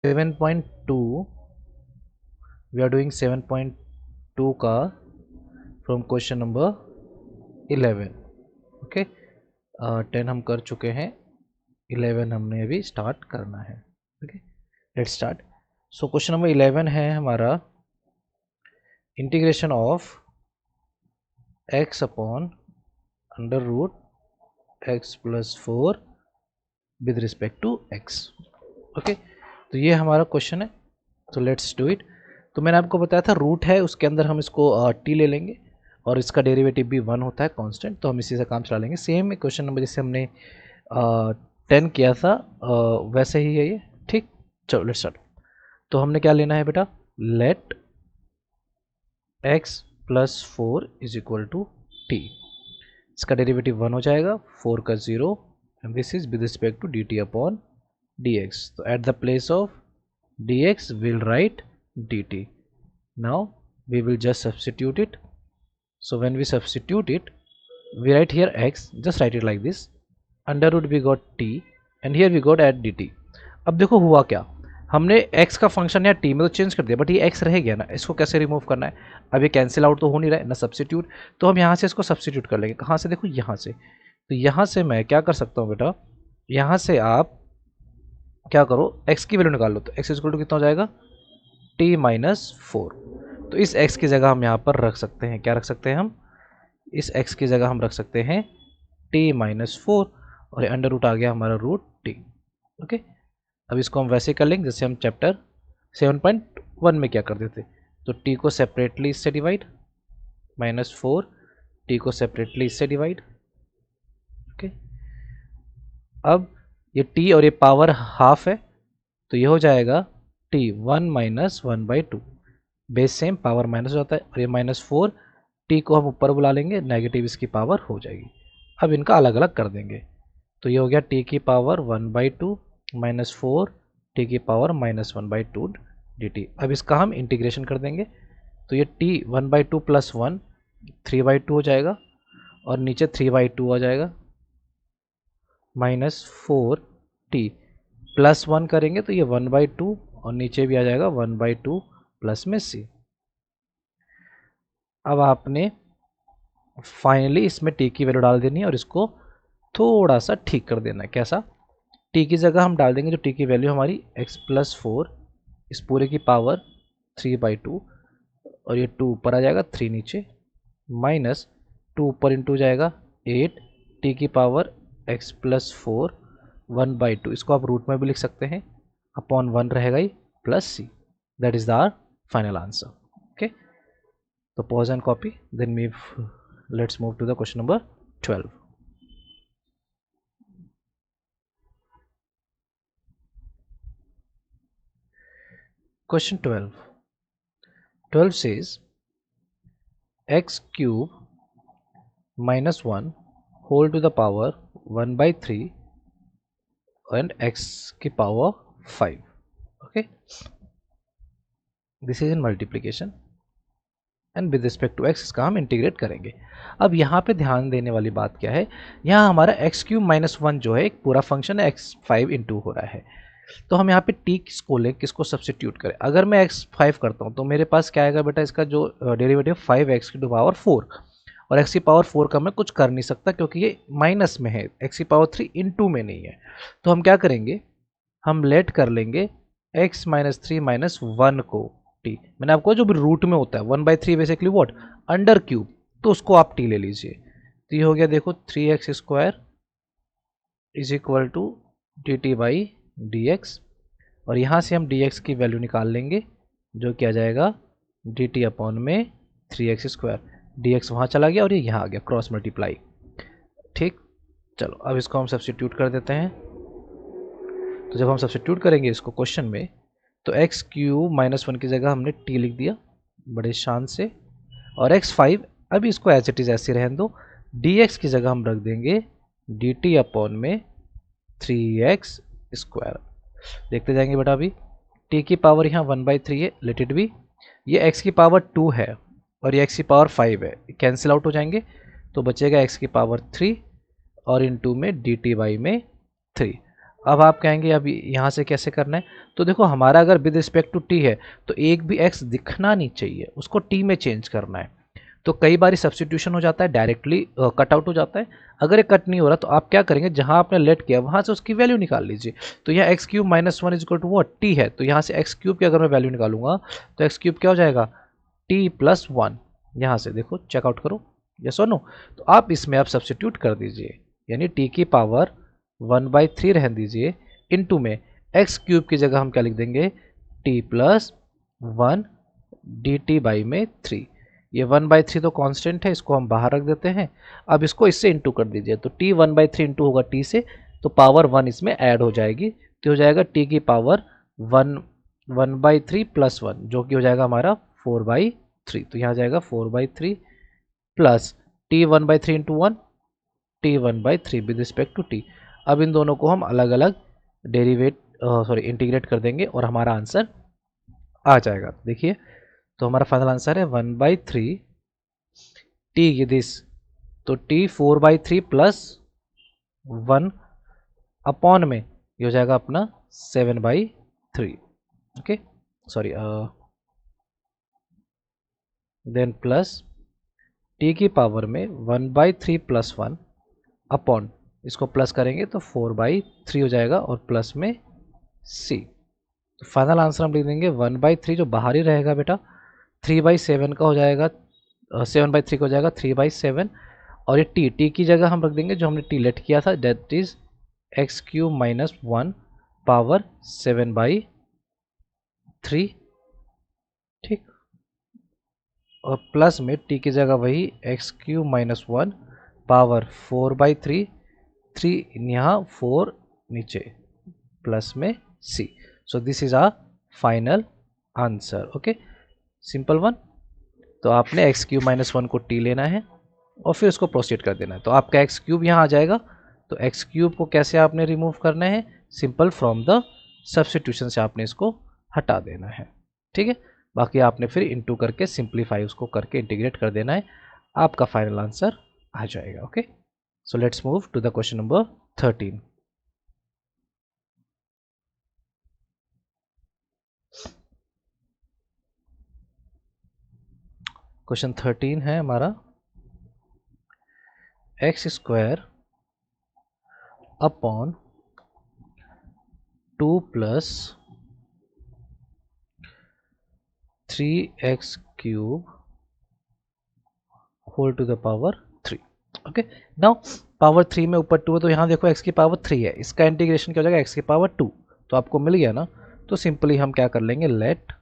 7.2 we are doing 7.2 का from question number 11. Okay, 10 हम कर चुके हैं, 11 हमने अभी स्टार्ट करना है. Okay, let's start. So question number 11 है हमारा integration of x upon under root x plus 4 with respect to x. Okay, तो ये हमारा क्वेश्चन है. तो लेट्स डू इट. तो मैंने आपको बताया था रूट है, उसके अंदर हम इसको t ले लेंगे और इसका डेरिवेटिव भी 1 होता है कांस्टेंट, तो हम इसी से काम चला लेंगे. सेम क्वेश्चन नंबर जैसे हमने 10 किया था वैसे ही है ये. ठीक, चलो लेट्स स्टार्ट. तो हमने क्या लेना है बेटा, let x plus 4 is equal to t. इसका डेरिवेटिव 1 हो जाएगा, 4 का 0, and this is with respect to D t upon dx. So at the place of dx we'll write dt. Now we will just substitute it. So when we substitute it, we write here x, just write it like this, under root we got t and here we got add dt. अब देखो हुआ क्या, हमने x का function या t में तो change कर दिया, बट ये x रह गया ना, इसको कैसे रिमूव करना है. अब ये कैंसिल आउट तो हो नहीं रहा है ना, सब्सिट्यूट. तो हम यहाँ से इसको सब्सिट्यूट कर लेंगे. कहाँ से, देखो यहाँ से. तो यहाँ से मैं क्या कर सकता हूँ बेटा, यहाँ से आप क्या करो, x की वैल्यू निकाल लो. तो x इक्वल टू कितना हो जाएगा, t माइनस 4. तो इस x की जगह हम यहाँ पर रख सकते हैं, क्या रख सकते हैं हम, इस x की जगह हम रख सकते हैं t माइनस 4 और अंडर रूट आ गया हमारा रूट t. ओके, अब इसको हम वैसे कर लेंगे जैसे हम चैप्टर 7.1 में क्या करते थे. तो t को सेपरेटली इससे डिवाइड, माइनस 4 t को सेपरेटली इससे डिवाइड. ओके, अब ये t और ये पावर हाफ है, तो ये हो जाएगा t 1 minus 1/2. Base same, power minus हो जाता है, और ये माइनस 4 t को हम ऊपर बुला लेंगे, नेगेटिव इसकी पावर हो जाएगी. अब इनका अलग अलग कर देंगे. तो ये हो गया t की पावर 1/2 माइनस 4 t की पावर माइनस 1/2 dt. अब इसका हम इंटीग्रेशन कर देंगे. तो ये t 1/2 प्लस 1 3/2 हो जाएगा, और नीचे 3/2 आ जाएगा, माइनस 4t प्लस 1 करेंगे तो ये 1/2 और नीचे भी आ जाएगा 1/2 प्लस में c. अब आपने फाइनली इसमें t की वैल्यू डाल देनी है और इसको थोड़ा सा ठीक कर देना है. कैसा, t की जगह हम डाल देंगे जो t की वैल्यू हमारी x प्लस 4 इस पूरे की पावर 3/2, और ये 2 ऊपर आ जाएगा, 3 नीचे, माइनस 2 ऊपर इंटू जाएगा 8 t की पावर x प्लस 4 1/2. इसको आप रूट में भी लिख सकते हैं, अपॉन 1 रहेगा ही, plus c. That is the our final answer. Okay, तो pause and copy, then let's move to the question number 12. Question 12. 12 says x cube minus 1 whole to the power 1/3 and x की power 5. Okay, this is in multiplication and with respect to x इसका हम integrate करेंगे. अब यहाँ पे ध्यान देने वाली बात क्या है, यहाँ हमारा x क्यूब माइनस 1 जो है एक पूरा फंक्शन है, x5 इंटू हो रहा है. तो हम यहाँ पे t किसको लें, किसको सब्सिट्यूट करें. अगर मैं x5 करता हूँ तो मेरे पास क्या आएगा बेटा, इसका जो डेरिवेटिव 5x की पावर 4, और x की पावर 4 का मैं कुछ कर नहीं सकता क्योंकि ये माइनस में है, x की पावर 3 इंटू में नहीं है. तो हम क्या करेंगे, हम लेट कर लेंगे x माइनस 3 माइनस 1 को t. मैंने आपको जो भी रूट में होता है 1/3 बेसिकली व्हाट, अंडर क्यूब, तो उसको आप t ले लीजिए. तो ये हो गया देखो 3x square is equal to D T by D x, और यहाँ से हम dx की वैल्यू निकाल लेंगे जो कि आ जाएगा dt अपॉन में 3x स्क्वायर. dx वहाँ चला गया और ये यहाँ आ गया, क्रॉस मल्टीप्लाई. ठीक, चलो अब इसको हम सब्स्टिट्यूट कर देते हैं. तो जब हम सब्स्टिट्यूट करेंगे इसको क्वेश्चन में, तो x क्यूब माइनस 1 की जगह हमने t लिख दिया बड़े शान से, और x5 अभी इसको एज इट इज़ ऐसे रहने दो, dx की जगह हम रख देंगे dt अपॉन में 3x स्क्वायर. देखते जाएंगे बेटा, अभी t की पावर यहाँ 1/3 है, लेट इट बी. ये x की पावर 2 है और ये x की पावर 5 है, कैंसिल आउट हो जाएंगे, तो बचेगा x की पावर 3 और इनटू में dt बाई में 3. अब आप कहेंगे अब यहाँ से कैसे करना है, तो देखो हमारा अगर विद रिस्पेक्ट टू टी है तो एक भी एक्स दिखना नहीं चाहिए, उसको टी में चेंज करना है। तो कई बार सब्सटीट्यूशन हो जाता है, डायरेक्टली कट आउट हो जाता है। अगर ये कट नहीं हो रहा तो आप क्या करेंगे, जहां आपने लेट किया वहां से उसकी वैल्यू निकाल लीजिए। तो यहाँ x cube minus one is equal to what, t है, तो यहाँ से एक्स क्यूब की अगर मैं वैल्यू निकालूंगा तो एक्स क्यूब क्या हो जाएगा, टी प्लस वन। यहाँ से देखो चेकआउट करो, यस और नो। तो आप इसमें आप सब्सटीट्यूट कर दीजिए, यानी टी की पावर 1/3 रहने दीजिए, इनटू में एक्स क्यूब की जगह हम क्या लिख देंगे, T plus one D T by में 3। ये 1/3 तो कांस्टेंट है, इसको हम बाहर रख देते हैं। अब इसको इससे इंटू कर दीजिए, तो टी 1/3 इंटू होगा टी से, तो पावर 1 इसमें ऐड हो जाएगी, तो हो जाएगा टी की पावर 1/3 प्लस 1, जो कि हो जाएगा हमारा 4/3। तो यहाँ जाएगा 4/3 plus t 1/3 into one, t 1/3 with respect to t. अब इन दोनों को हम अलग अलग इंटीग्रेट कर देंगे और हमारा आंसर आ जाएगा। देखिए, तो हमारा फाइनल आंसर है 1/3 टी दिस, तो टी 4/3 प्लस 1 अपॉन में ये हो जाएगा अपना 7/3। Okay, sorry, then plus t की पावर में 1/3 प्लस 1 अपॉन, इसको प्लस करेंगे तो 4/3 हो जाएगा, और प्लस में सी। तो फाइनल आंसर हम लिख देंगे 1/3, जो बाहर ही रहेगा बेटा, 3/7 का हो जाएगा, 7/3 का हो जाएगा 3/7। और ये टी की जगह हम रख देंगे जो हमने टी लेट किया था, that is x cube minus 1 power 7/3। ठीक, और प्लस में टी की जगह वही एक्स क्यूब माइनस 1 पावर 4/3, 3 यहाँ 4 नीचे, प्लस में C. So this is our final answer. Okay, simple one. तो आपने एक्स क्यूब माइनस 1 को टी लेना है और फिर उसको प्रोसीड कर देना है, तो आपका एक्स क्यूब यहाँ आ जाएगा। तो एक्स क्यूब को कैसे आपने रिमूव करना है, सिंपल फ्रॉम द सब्स्टिट्यूशन से आपने इसको हटा देना है। ठीक है, बाकी आपने फिर इंटू करके सिंप्लीफाई उसको करके इंटीग्रेट कर देना है, आपका फाइनल आंसर आ जाएगा। Okay, so let's move to the question number 13। Question 13 है हमारा, x square upon 2 plus 3x cube whole to the power 3। Okay, now power 3 में ऊपर 2 है, तो यहाँ देखो x की पावर 3 है, इसका इंटीग्रेशन क्या हो जाएगा, x की पावर 2। तो आपको मिल गया ना, तो सिंपली हम क्या कर लेंगे, let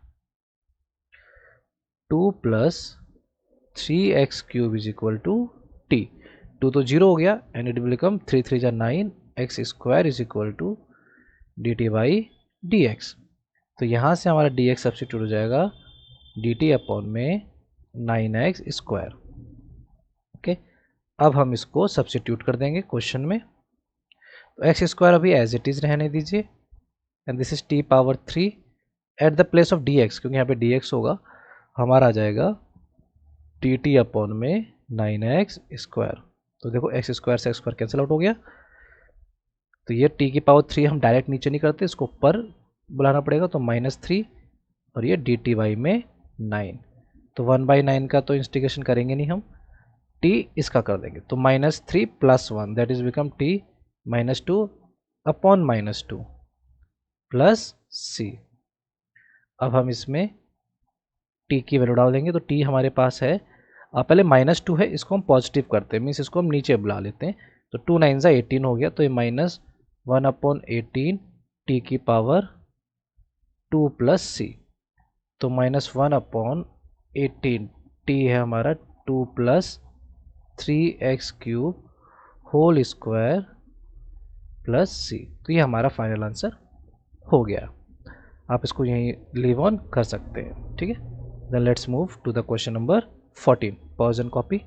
2 plus 3x cube is equal to t. 2 तो 0 हो गया, एंड इट विल बिकम 3 3 जा 9, x square is equal to D T by D x. तो यहाँ से हमारा डी एक्स सब्स्टिट्यूट हो जाएगा डी टी अपॉन में 9x स्क्वायर। ओके, अब हम इसको सब्स्टिट्यूट कर देंगे क्वेश्चन में, तो एक्स स्क्वायर अभी एज इट इज रहने दीजिए, and this is T power 3 at the place of D x, क्योंकि यहाँ पे डी एक्स होगा, हमारा आ जाएगा टी टी अपॉन में 9x स्क्वायर। तो देखो एक्स स्क्वायर से एक्स स्क्वायर कैंसिल आउट हो गया, तो ये टी की पावर 3 हम डायरेक्ट नीचे नहीं करते, इसको ऊपर बुलाना पड़ेगा, तो -3, और ये डी टी बाई में 9। तो 1/9 का तो इंटीग्रेशन करेंगे नहीं हम, टी इसका कर देंगे, तो -3 plus 1 that is become T -2 upon -2 plus C. अब हम इसमें टी की वैल्यू डाल देंगे, तो टी हमारे पास है, पहले -2 है, इसको हम पॉजिटिव करते हैं, मीन्स इसको हम नीचे बुला लेते हैं, तो 2 9 ज़ा 18 हो गया, तो ये -1 अपॉन 18 टी की पावर 2 प्लस सी। तो -1 अपॉन 18 टी है हमारा 2 plus 3x cube whole square plus C. तो ये हमारा फाइनल आंसर हो गया, आप इसको यहीं लीव ऑन कर सकते हैं। ठीक है, then let's move to the question number 14। Pause and copy.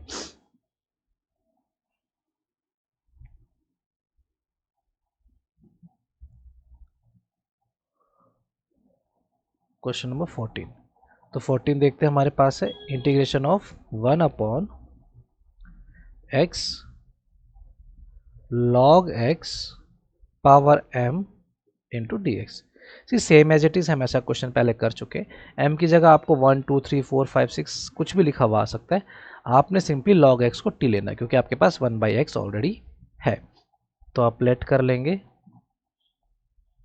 Question number 14, तो 14 देखते हैं, हमारे पास है integration of 1 upon x log x power m into d x. See same as it is, हम ऐसा क्वेश्चन पहले कर चुके हैं। m की जगह आपको 1 2 3 4 5 6 कुछ भी लिखा हुआ आ सकता है। आपने सिंपली log x को t लेना है क्योंकि आपके पास 1/x ऑलरेडी है। तो आप लेट कर लेंगे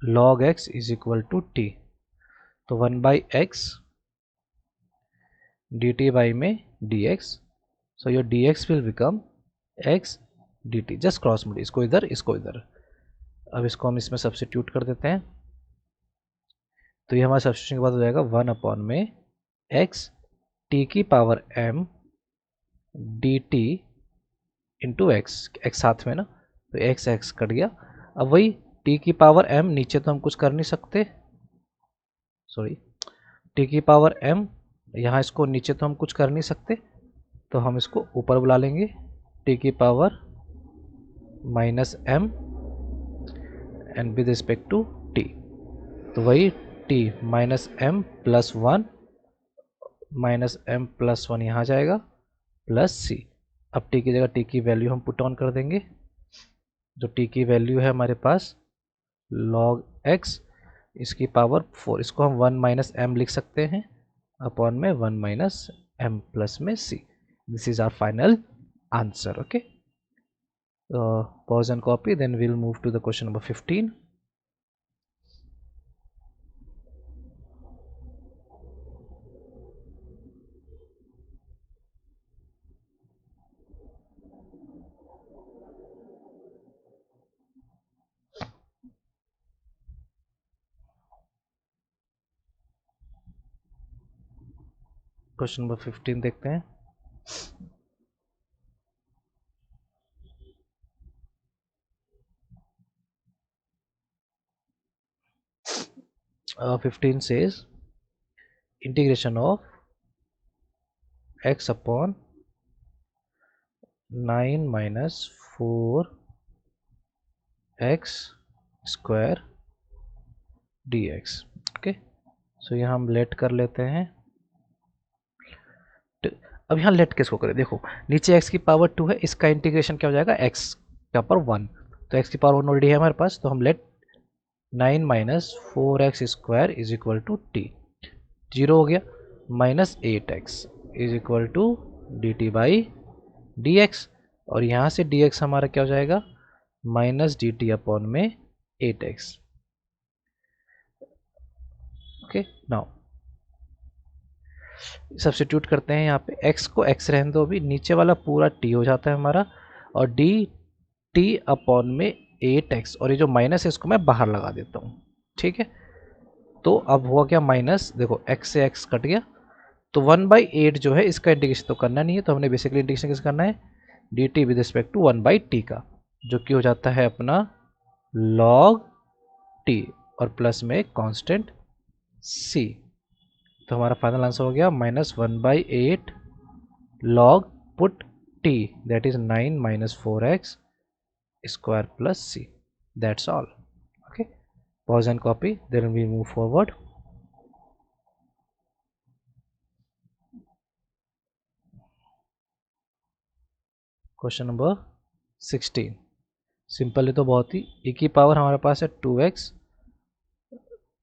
log x is equal to t। तो 1/x dt बाई में dx, so your dx will become x dt। Just cross multi, इसको इधर इसको इधर। अब इसको हम इसमें सब्स्टिट्यूट कर देते हैं, तो ये हमारा सब्स्टिट्यूशन के बाद हो जाएगा 1 में x t की power m dt into x, x साथ में ना, तो एक्स एक्स कट गया। अब वही t की पावर m, नीचे तो हम कुछ कर नहीं सकते, सॉरी, t की पावर m, यहाँ इसको नीचे तो हम कुछ कर नहीं सकते, तो हम इसको ऊपर बुला लेंगे t की power minus m and with respect to t। तो वही t minus m plus 1 minus m plus 1 यहाँ जाएगा प्लस c। अब t की जगह t की वैल्यू हम पुट ऑन कर देंगे, जो t की वैल्यू है हमारे पास log x इसकी पावर 4, इसको हम 1 माइनस m लिख सकते हैं अपॉन में 1 माइनस m प्लस में c। This is our final answer. Okay, pause and copy, then we'll move to the question number 15. Question number 15 देखते हैं। uh, 15 says integration of x upon 9 minus 4x square dx। Okay, so यहाँ हम late कर लेते हैं। अब यहाँ late किसको करें, देखो नीचे x की पावर 2 है, इसका इंटीग्रेशन क्या हो जाएगा, x का पावर 1, तो x की पावर 1 ऑलरेडी है हमारे पास, तो हम let 9 minus 4x square is equal to t, 0 हो गया, minus 8x is equal to D T by D x, और यहाँ से dx हमारा क्या हो जाएगा, माइनस डी टी अपॉन में 8x। ओके, नाउ सब्स्टिट्यूट करते हैं, यहाँ पे x को x रहने दो, अभी नीचे वाला पूरा t हो जाता है हमारा, और डी टी अपॉन में 8x, और ये जो माइनस है इसको मैं बाहर लगा देता हूँ। ठीक है, तो अब हुआ क्या, माइनस, देखो x से x कट गया, तो 1/8 जो है इसका इंटीग्रेशन तो करना नहीं है, तो हमने बेसिकली इंटीग्रेशन किस करना है, d t with respect to 1/t का, जो कि हो जाता है अपना log t और प्लस में कांस्टेंट c। तो हमारा फाइनल आंसर हो गया minus 1/8 log put t, that is 9 minus 4x square plus c। That's all. Okay, pause and copy, then we move forward. Question number 16 simple है, तो बहुत ही, e की पावर हमारे पास है 2x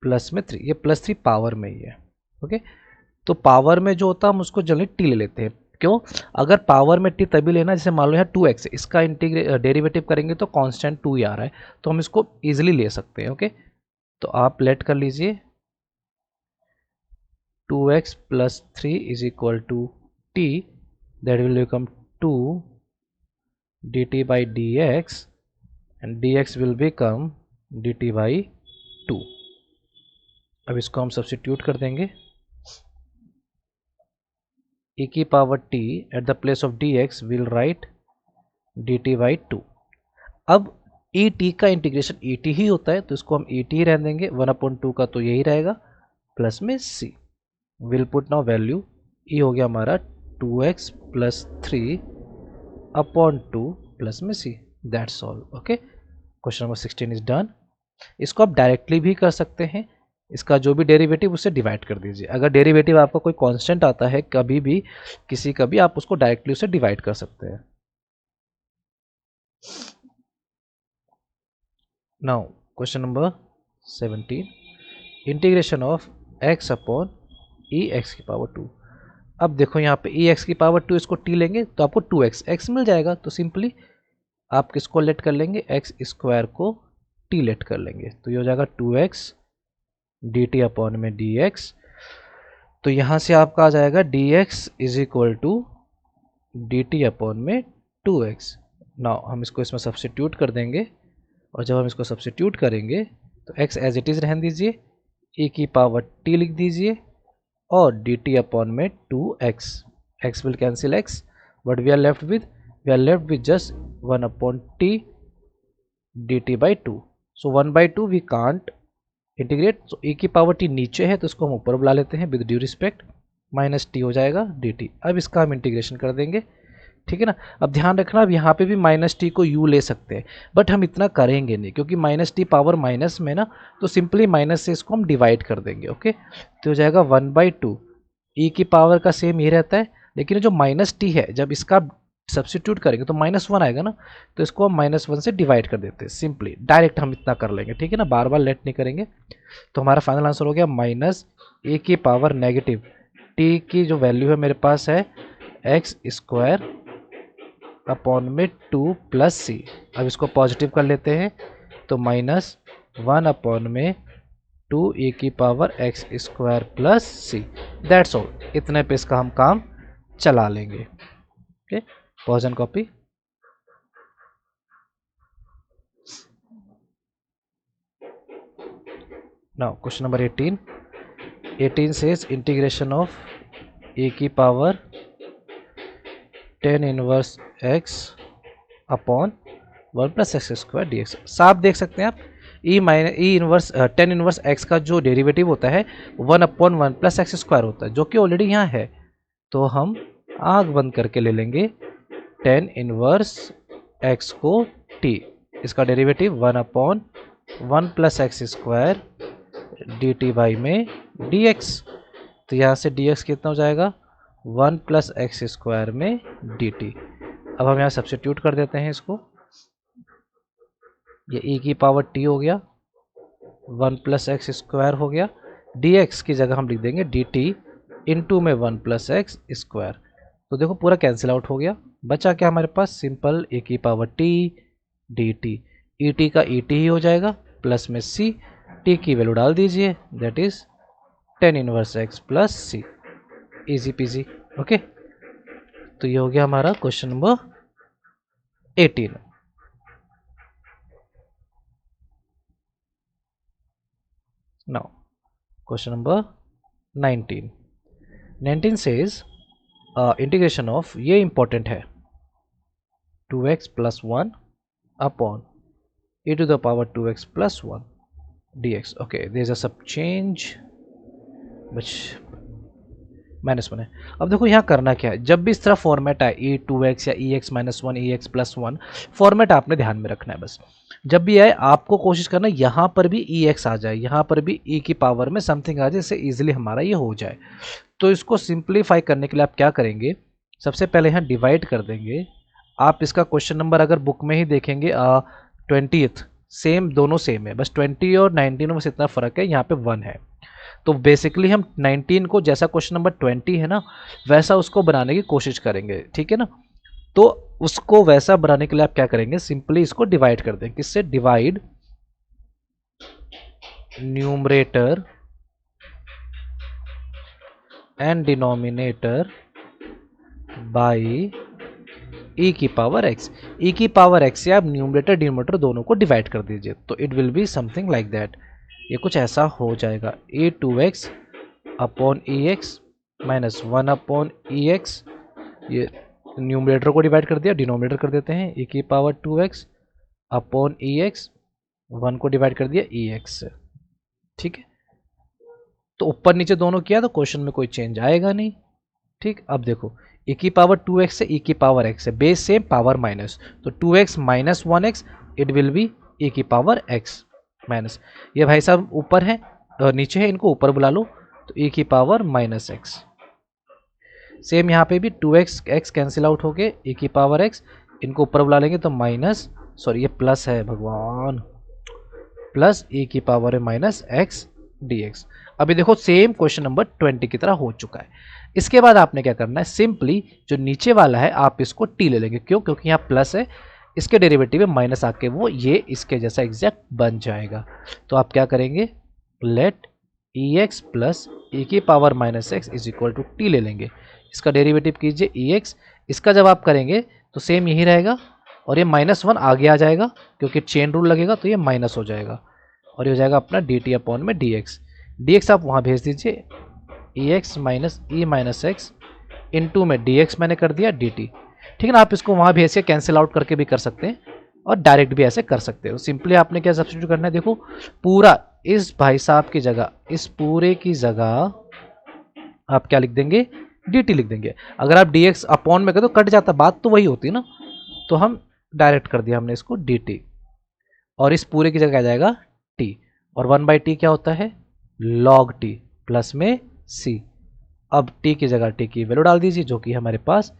प्लस में 3, ये प्लस 3 पावर में ही है। ओके, तो पावर में जो होता है हम उसको जनरली t ले लेते हैं, क्यों, अगर पावर में t तभी लेना, जैसे मान लो यहाँ 2x है, इसका डेरिवेटिव करेंगे तो कांस्टेंट 2 ही आ रहा है, तो हम इसको इजीली ले सकते हैं। ओके, तो आप लेट कर लीजिए 2x plus 3 is equal to t, that will become 2 dt by dx and dx will become dt by 2। अब इसको हम सब्स्टिट्यूट कर देंगे, e की power t at the place of dx will write dt by 2। अब e t का integration e t ही होता है, तो इसको हम e t रहने देंगे, 1/2 का तो यही रहेगा, प्लस में c will put now value, e हो गया हमारा 2x प्लस 3 अपॉन 2 प्लस में c। That's all. Okay, question number 16 is done. इसको आप डायरेक्टली भी कर सकते हैं, इसका जो भी डेरिवेटिव उससे डिवाइड कर दीजिए। अगर डेरिवेटिव आपका कोई कांस्टेंट आता है कभी भी, किसी का भी, आप उसको डायरेक्टली उससे डिवाइड कर सकते हैं। Now question number 17, integration of x upon E x की पावर 2। अब देखो यहाँ पे ई एक्स की पावर 2, इसको t लेंगे तो आपको 2x x मिल जाएगा। तो सिंपली आप किसको लेट कर लेंगे, एक्स स्क्वायर को t लेट कर लेंगे, तो ये हो जाएगा 2x डी टी अपॉन में dx। तो यहाँ से आपका आ जाएगा dx is equal to D t upon में 2x। नाउ हम इसको इसमें सब्स्टिट्यूट कर देंगे, और जब हम इसको सब्स्टिट्यूट करेंगे तो x एज इट इज़ रहने दीजिए, e की पावर t लिख दीजिए, और dt अपॉन में 2x, x will cancel x, what we are left with, we are left with just 1 upon t dt by 2। so 1 by 2 we can't integrate, so e की power t नीचे है तो इसको हम ऊपर बुला लेते हैं with due respect, minus t हो जाएगा dt। अब इसका हम इंटीग्रेशन कर देंगे, ठीक है ना। अब ध्यान रखना, अब यहाँ पे भी माइनस टी को u ले सकते हैं, बट हम इतना करेंगे नहीं क्योंकि माइनस टी पावर माइनस में ना, तो सिंपली माइनस से इसको हम डिवाइड कर देंगे। ओके, तो हो जाएगा 1/2, ई की पावर का सेम ही रहता है, लेकिन जो माइनस टी है जब इसका सब्स्टिट्यूट करेंगे तो -1 आएगा ना, तो इसको हम -1 से डिवाइड कर देते हैं, सिंपली डायरेक्ट हम इतना कर लेंगे, ठीक है ना, बार बार लेट नहीं करेंगे। तो हमारा फाइनल आंसर हो गया माइनस ए की पावर नेगेटिव टी की जो वैल्यू है मेरे पास है एक्स स्क्वायर अपॉन में 2 प्लस सी। अब इसको पॉजिटिव कर लेते हैं तो -1 अपॉन में 2 ए की power X square plus C. That's all, इतने पे इसका हम काम चला लेंगे। Okay, pause and copy. Now question number 18 says integration of A की power tan inverse x upon 1 plus X square D X. साफ देख सकते हैं आप, E inverse tan inverse x का जो डेरिवेटिव होता है 1/1 प्लस एक्स स्क्वायर होता है, जो कि ऑलरेडी यहाँ है। तो हम आँख बंद करके ले लेंगे tan इनवर्स x को t, इसका derivative 1/1 plus X square D T by में डी एक्स। तो यहाँ से डी एक्स कितना हो जाएगा, 1 प्लस एक्स स्क्वायर में डी टी। अब हम यहाँ सब्स्टिट्यूट कर देते हैं इसको, ये e की पावर t हो गया, 1 प्लस एक्स स्क्वायर हो गया, dx की जगह हम लिख देंगे dt इंटू में 1 प्लस एक्स स्क्वायर। तो देखो पूरा कैंसिल आउट हो गया, बचा क्या हमारे पास, सिंपल e की पावर t dt, et का et ही हो जाएगा, प्लस में c, t की वैल्यू डाल दीजिए, that is tan inverse x plus c, easy peasy. Okay, तो ये हो गया हमारा question number 18। Now question number 19 says integration of, ये इंपॉर्टेंट है, 2x plus 1 upon e to the power 2x plus 1 dx। Okay, there is a sub change विच -1 है। अब देखो यहाँ करना क्या है, जब भी इस तरह फॉर्मेट आए e2x या ex-1 ex+1, फॉर्मेट आपने ध्यान में रखना है बस। जब भी आए आपको कोशिश करना यहाँ पर भी ex आ जाए, यहाँ पर भी e की पावर में समथिंग आ जाए, इससे ईजिली हमारा ये हो जाए। तो इसको सिंप्लीफाई करने के लिए आप क्या करेंगे, सबसे पहले यहाँ डिवाइड कर देंगे। आप इसका क्वेश्चन नंबर अगर बुक में ही देखेंगे 20th, सेम, दोनों सेम है, बस 20 और 19 में बस इतना फ़र्क है, यहाँ पे 1 है। तो बेसिकली हम 19 को जैसा क्वेश्चन नंबर 20 है ना, वैसा उसको बनाने की कोशिश करेंगे, ठीक है ना। तो उसको वैसा बनाने के लिए आप क्या करेंगे, सिंपली इसको डिवाइड कर दें, किससे, divide numerator and denominator by e की पावर x। e की पावर x से आप न्यूमरेटर डिनोमिनेटर दोनों को डिवाइड कर दीजिए, तो it will be something like that, ये कुछ ऐसा हो जाएगा, a2x upon ex minus 1 upon ex, ये न्यूमरेटर को डिवाइड कर दिया, डिनोमिनेटर कर देते हैं e की पावर 2x अपॉन ex, 1 को डिवाइड कर दिया ex से, ठीक है। तो ऊपर नीचे दोनों किया तो क्वेश्चन में कोई चेंज आएगा नहीं, ठीक। अब देखो e की पावर 2x से e की पावर x है, बेस सेम पावर माइनस, तो 2x minus 1x it will be e की पावर x माइनस, ये भाई साहब ऊपर है और नीचे है, इनको ऊपर बुला लो, तो e की पावर माइनस x। सेम यहाँ पे भी 2x x कैंसिल आउट हो गए, e की पावर x, इनको ऊपर बुला लेंगे तो माइनस, सॉरी ये प्लस है भगवान, प्लस e की पावर माइनस एक्स dx। अभी देखो सेम क्वेश्चन नंबर 20 की तरह हो चुका है। इसके बाद आपने क्या करना है, सिंपली जो नीचे वाला है आप इसको t ले लेंगे। क्यों? क्योंकि यहाँ प्लस है, इसके डेरिवेटिव में माइनस आके वो ये इसके जैसा एग्जैक्ट बन जाएगा। तो आप क्या करेंगे, let e x plus e की power minus x is equal to t ले लेंगे। इसका डेरिवेटिव कीजिए ई एक्स, इसका जब आप करेंगे तो सेम यही रहेगा और ये -1 आगे आ जाएगा क्योंकि चेन रूल लगेगा तो ये माइनस हो जाएगा और ये हो जाएगा अपना डी टी अपॉन में डी एक्स। डी एक्स आप वहाँ भेज दीजिए, ई x minus E minus x into में डी एक्स मैंने कर दिया डी टी। ठीक है ना, आप इसको वहाँ भेज के कैंसिल आउट करके भी कर सकते हैं और डायरेक्ट भी ऐसे कर सकते हो। सिंपली आपने क्या सब्स्टिट्यूट करना है, देखो पूरा इस भाई साहब की जगह, इस पूरे की जगह आप क्या लिख देंगे, dt लिख देंगे। अगर आप dx अपॉन में कर तो कट जाता, बात तो वही होती है ना, तो हम डायरेक्ट कर दिया हमने इसको dt और इस पूरे की जगह आ जाएगा t और 1/t क्या होता है, log t प्लस में c। अब t की जगह t की वैल्यू डाल दीजिए जो कि हमारे पास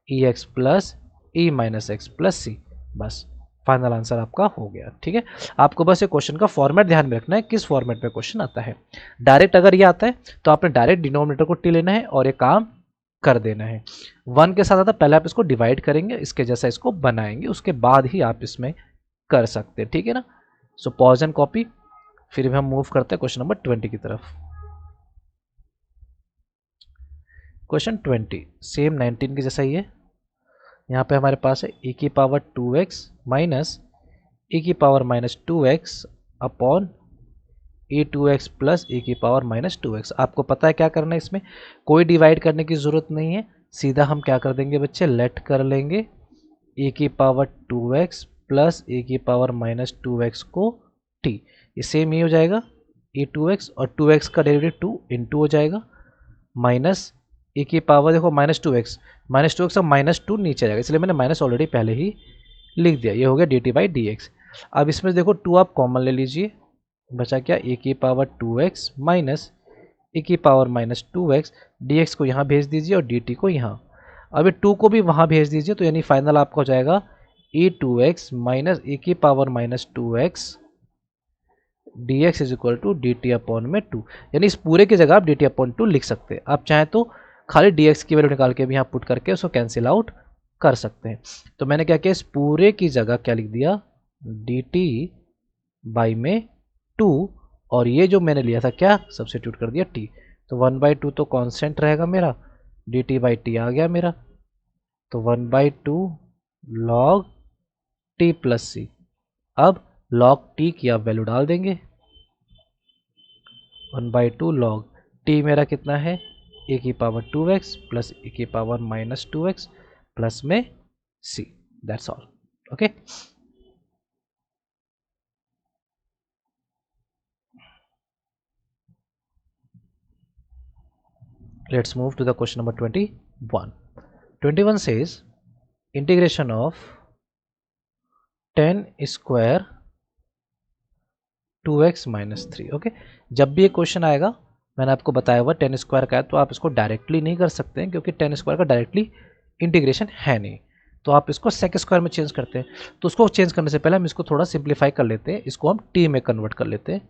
ई x plus E minus x plus सी। बस फाइनल आंसर आपका हो गया। ठीक है, आपको बस ये क्वेश्चन का फॉर्मेट ध्यान में रखना है, किस फॉर्मेट में क्वेश्चन आता है। डायरेक्ट अगर ये आता है तो आपने डायरेक्ट डिनोमिनेटर को टी लेना है और ये काम कर देना है। 1 के साथ आता पहले आप इसको डिवाइड करेंगे, इसके जैसा इसको बनाएंगे, उसके बाद ही आप इसमें कर सकते हैं। ठीक है ना, सो पॉज एंड कॉपी। फिर भी हम मूव करते हैं क्वेश्चन नंबर 20 की तरफ। क्वेश्चन 20 सेम 19 के जैसा ही है। यहाँ पे हमारे पास है e की पावर 2x माइनस e की power minus 2x upon e2x plus e की पावर माइनस 2x। आपको पता है क्या करना है, इसमें कोई डिवाइड करने की ज़रूरत नहीं है, सीधा हम क्या कर देंगे बच्चे, लेट कर लेंगे e की पावर 2x प्लस e की पावर माइनस 2x को t। ये सेम ही हो जाएगा e2x और 2x का डेरिवेटिव 2 इंटू हो जाएगा माइनस e की पावर, देखो -2x अब -2 नीचे जाएगा, इसलिए मैंने माइनस ऑलरेडी पहले ही लिख दिया। ये हो गया dt/dx। अब इसमें देखो 2 आप कॉमन ले लीजिए, बचा क्या, e की पावर 2x माइनस e की पावर माइनस 2x, dx को यहाँ भेज दीजिए और dt को यहाँ। अब ये 2 को भी वहाँ भेज दीजिए, तो यानी फाइनल आपका हो जाएगा e2x माइनस e की power minus 2x dx is equal to D t upon में 2। यानी इस पूरे की जगह आप डी टी अपॉन 2 लिख सकते हैं। आप चाहें तो खाली dx की वैल्यू निकाल के भी यहाँ पुट करके उसको कैंसिल आउट कर सकते हैं। तो मैंने क्या किया, इस पूरे की जगह क्या लिख दिया, dt बाई में 2 और ये जो मैंने लिया था क्या सब्स्टिट्यूट कर दिया t। तो 1/2 तो कांस्टेंट रहेगा मेरा, dt/t आ गया मेरा, तो 1/2 log t प्लस c। अब log t की आप वैल्यू डाल देंगे, 1/2 log t मेरा कितना है, e की पावर 2x प्लस e की पावर माइनस 2x प्लस में c। That's all. Okay, let's move to the question number 21. 21 says integration of 10 square 2x minus 3। Okay, जब भी ये क्वेश्चन आएगा, मैंने आपको बताया हुआ 10 स्क्वायर का है, तो आप इसको डायरेक्टली नहीं कर सकते हैं क्योंकि 10 स्क्वायर का डायरेक्टली इंटीग्रेशन है नहीं, तो आप इसको सेक स्क्वायर में चेंज करते हैं। तो उसको चेंज करने से पहले हम इसको थोड़ा सिंप्लीफाई कर लेते हैं, इसको हम t में कन्वर्ट कर लेते हैं।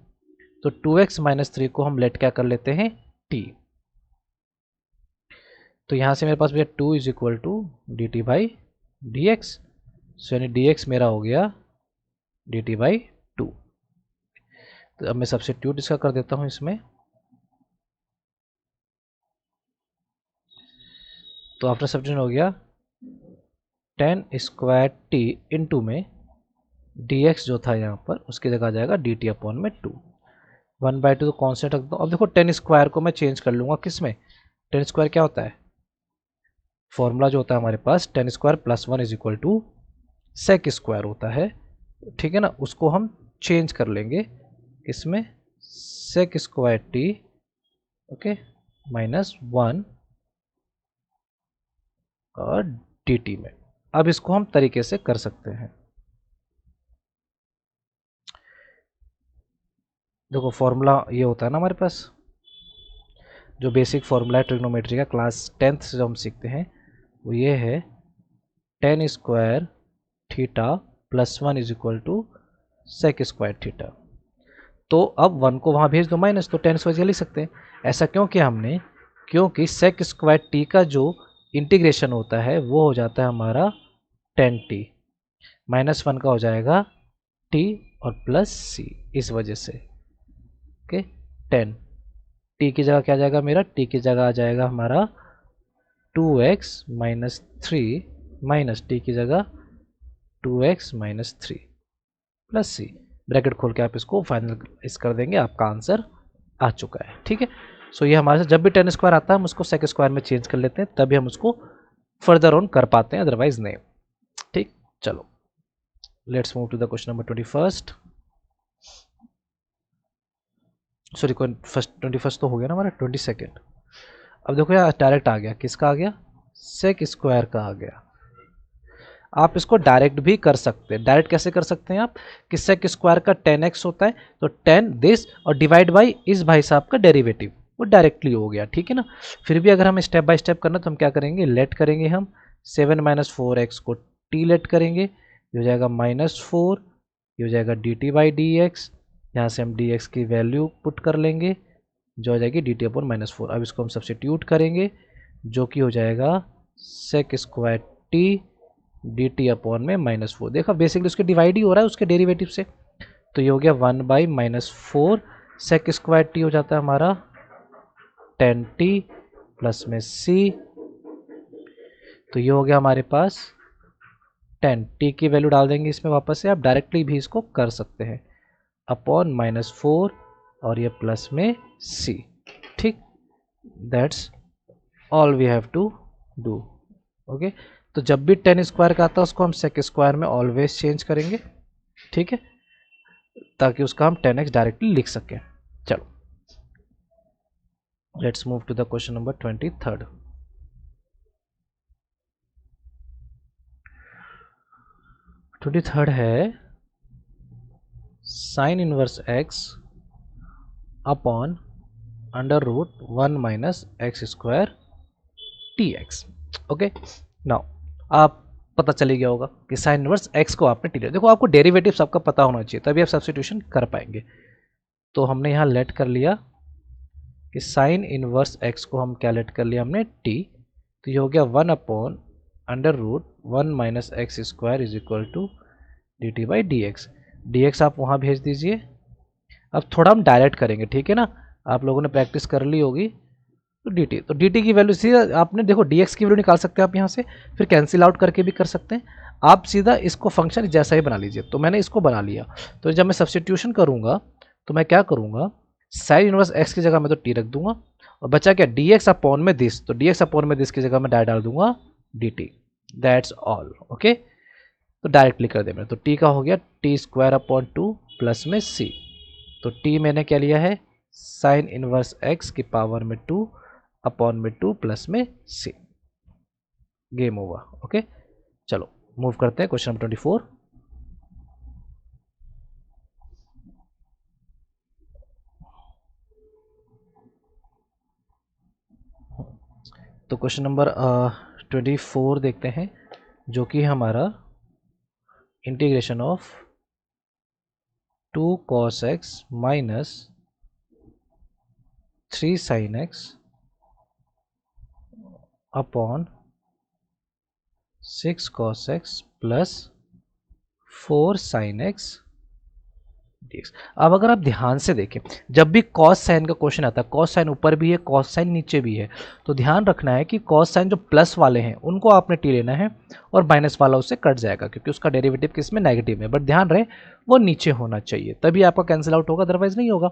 तो 2x माइनस 3 को हम लेट क्या कर लेते हैं, t। तो यहाँ से मेरे पास भैया 2 is equal to D T by D X, so यानी डी एक्स मेरा हो गया डी टी बाई 2। तो अब मैं सब्स्टिट्यूट इसका कर देता हूँ इसमें, तो आफ्टर सब्स्टिट्यूशन हो गया 10 स्क्वायर टी इंटू में dx जो था यहाँ पर उसकी जगह आ जाएगा dt अपॉन में 2। 1/2 तो कॉन्स्टेंट रख दो। अब देखो 10 स्क्वायर को मैं चेंज कर लूँगा किस में, 10 स्क्वायर क्या होता है, फॉर्मूला जो होता है हमारे पास 10 square plus 1 is equal to sec square होता है। ठीक है ना, उसको हम चेंज कर लेंगे इसमें sec square t, okay, minus 1 और dt में। अब इसको हम तरीके से कर सकते हैं, देखो फॉर्मूला ये होता है ना हमारे पास, जो बेसिक फॉर्मूला है ट्रिग्नोमेट्री का क्लास 10th से जो हम सीखते हैं वो ये है 10 square theta plus 1 is equal to sec square theta. तो अब 1 को वहाँ भेज दो माइनस, तो टेन स्क्वायर लिख सकते हैं। ऐसा क्यों किया हमने? क्योंकि सेक स्क्वायर टी का जो इंटीग्रेशन होता है वो हो जाता है हमारा 10t, -1 का हो जाएगा t और प्लस c, इस वजह से। ओके, 10 t की जगह क्या आ जाएगा मेरा? t की जगह आ जाएगा हमारा 2x माइनस 3 माइनस t की जगह 2x माइनस 3 प्लस सी, ब्रैकेट खोल के आप इसको फाइनल इस कर देंगे, आपका आंसर आ चुका है। ठीक है, सो ये हमारे साथ जब भी 10 स्क्वायर आता है हम उसको सेक स्क्वायर में चेंज कर लेते हैं, तभी हम उसको फर्दर ऑन कर पाते हैं, अदरवाइज नहीं। ठीक, चलो let's move to the question number 21। Sorry, first 21 तो हो गया ना हमारा, 22। अब देखो यार डायरेक्ट आ गया, किसका आ गया? सेक स्क्वायर का आ गया। आप इसको डायरेक्ट भी कर सकते हैं। डायरेक्ट कैसे कर सकते हैं आप? कि सेक स्क्वायर का 10x होता है, तो 10 दिस और डिवाइड बाई इस भाई साहब का डेरिवेटिव, वो डायरेक्टली हो गया। ठीक है ना, फिर भी अगर हम स्टेप बाय स्टेप करना तो हम क्या करेंगे? लेट करेंगे हम 7 माइनस 4x को t लेट करेंगे, ये हो जाएगा -4, ये हो जाएगा dt बाई डी एक्स, यहाँ से हम dx की वैल्यू पुट कर लेंगे जो हो जाएगी dt अपॉन -4। अब इसको हम सब्स्टिट्यूट करेंगे जो कि हो जाएगा sec square t d t upon में -4। देखा बेसिकली उसके डिवाइड ही हो रहा है उसके डेरिवेटिव से, तो ये हो गया 1 बाई -4 सेक स्क्वायर टी हो जाता है हमारा 10t प्लस में c, तो ये हो गया हमारे पास 10 t की वैल्यू डाल देंगे इसमें वापस से, आप डायरेक्टली भी इसको कर सकते हैं, अपॉन -4 और ये प्लस में c। ठीक, that's all we have to do. Okay, तो जब भी 10 स्क्वायर का आता है उसको हम सेक स्क्वायर में ऑलवेज चेंज करेंगे। ठीक है, ताकि उसका हम 10x डायरेक्टली लिख सकें। चलो let's move to the question number 23। 23 है sine inverse x upon under root 1 minus x square d x. Okay, now आप पता चली गया होगा कि साइन इनवर्स x को आपने टी लिया। देखो आपको डेरिवेटिव सबका पता होना चाहिए तभी आप सब्स्टिट्यूशन कर पाएंगे। तो हमने यहाँ लेट कर लिया कि साइन इनवर्स x को हम क्या लेट कर लिया हमने t, तो ये हो गया 1 upon under root 1 minus x square is equal to D T by D x. D x आप वहाँ भेज दीजिए। अब थोड़ा हम डायरेक्ट करेंगे, ठीक है ना, आप लोगों ने प्रैक्टिस कर ली होगी। तो डी टी की वैल्यू सीधा आपने देखो डी एक्स की वैल्यू निकाल सकते हैं आप यहाँ से, फिर कैंसिल आउट करके भी कर सकते हैं। आप सीधा इसको फंक्शन जैसा ही बना लीजिए, तो मैंने इसको बना लिया। तो जब मैं सब्स्टिट्यूशन करूँगा तो मैं क्या करूँगा, साइन इनवर्स एक्स की जगह मैं तो टी रख दूंगा, और बचा क्या डी एक्स अपॉन में दिस, तो डी एक्स अपॉन में दिस की जगह मैं डाल दूंगा d T. That's all. Okay, तो डायरेक्टली कर दे मैं, तो टी का हो गया टी स्क्वायर अपॉन 2 प्लस में सी, तो टी मैंने क्या लिया है साइन इनवर्स एक्स की पावर में 2 अपॉन में 2 प्लस में सी। Game over. ओके, चलो मूव करते हैं क्वेश्चन नंबर 24। तो क्वेश्चन नंबर 24 देखते हैं, जो कि हमारा integration of 2 cos x minus 3 sin x upon 6 cos x plus 4 sin x dx। अब अगर आप ध्यान से देखें, जब भी cos साइन का क्वेश्चन आता है, cos साइन ऊपर भी है cos साइन नीचे भी है, तो ध्यान रखना है कि cos साइन जो प्लस वाले हैं उनको आपने टी लेना है, और माइनस वाला उससे कट जाएगा क्योंकि उसका डेरिवेटिव किस में नेगेटिव में, बट ध्यान रहे वो नीचे होना चाहिए तभी आपका कैंसिल आउट होगा, अदरवाइज नहीं होगा।